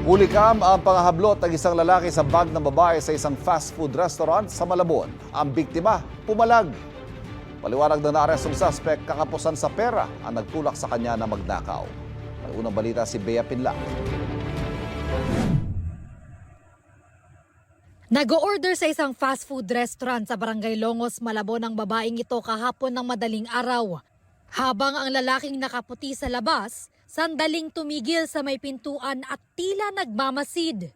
Hulikam ang panghablot ng isang lalaki sa bag ng babae sa isang fast food restaurant sa Malabon. Ang biktima, pumalag. Paliwanag ng naarestong suspect, kakapusan sa pera ang nagtulak sa kanya na magnakaw. May unang balita si Bea Pinlac. Nag-o-order sa isang fast food restaurant sa Barangay Longos, Malabon ang babaeng ito kahapon ng madaling araw. Habang ang lalaking nakaputi sa labas, sandaling tumigil sa may pintuan at tila nagmamasid.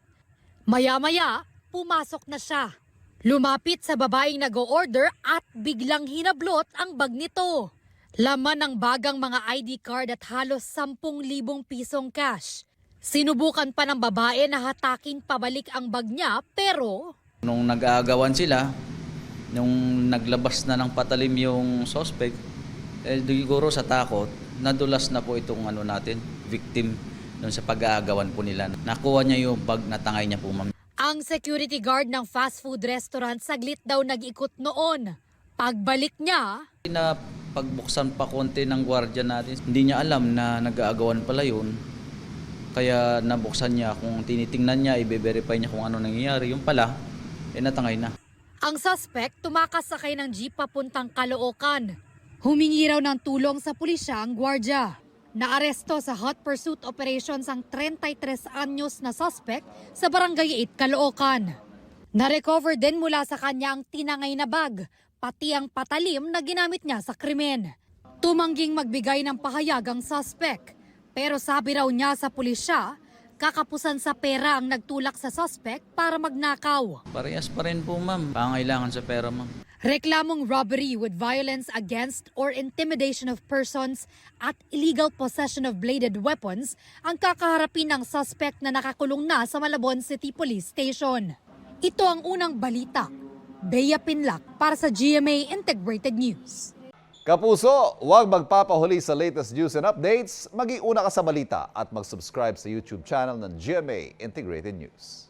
Maya-maya, pumasok na siya. Lumapit sa babaeng nag-o-order at biglang hinablot ang bag nito. Laman ng bagang mga ID card at halos 10,000 pisong cash. Sinubukan pa ng babae na hatakin pabalik ang bag niya pero... Nung nag-aagawan sila, nung naglabas na ng patalim yung suspect, siguro sa takot, nadulas na po itong victim dun sa pag-aagawan po nila. Nakuha niya yung bag na tangay niya po, ma'am. Ang security guard ng fast food restaurant saglit daw nag-ikot noon. Pagbalik niya... Na pagbuksan pa konti ng gwardiya natin, hindi niya alam na nag-aagawan pala yun. Kaya nabuksan niya, kung tinitingnan niya, i-verify niya kung ano nangyayari. Yung pala, natangay na. Ang suspect tumakas sakay ng jeep papuntang Caloocan. Humingi raw ng tulong sa pulisya ang gwardya. Naaresto sa hot pursuit operations ang 33 anyos na suspect sa Barangay 8, Caloocan. Narecover din mula sa kanya ang tinangay na bag, pati ang patalim na ginamit niya sa krimen. Tumangging magbigay ng pahayag ang suspect. Pero sabi raw niya sa pulisya, kakapusan sa pera ang nagtulak sa suspect para magnakaw. Parehas pa rin po, ma'am. Pangailangan sa pera, ma'am. Reklamong robbery with violence against or intimidation of persons at illegal possession of bladed weapons ang kakaharapin ng suspect na nakakulong na sa Malabon City Police Station. Ito ang unang balita. Bea Pinlac para sa GMA Integrated News. Kapuso, huwag magpapahuli sa latest news and updates. Mag-iuna ka sa balita at mag-subscribe sa YouTube channel ng GMA Integrated News.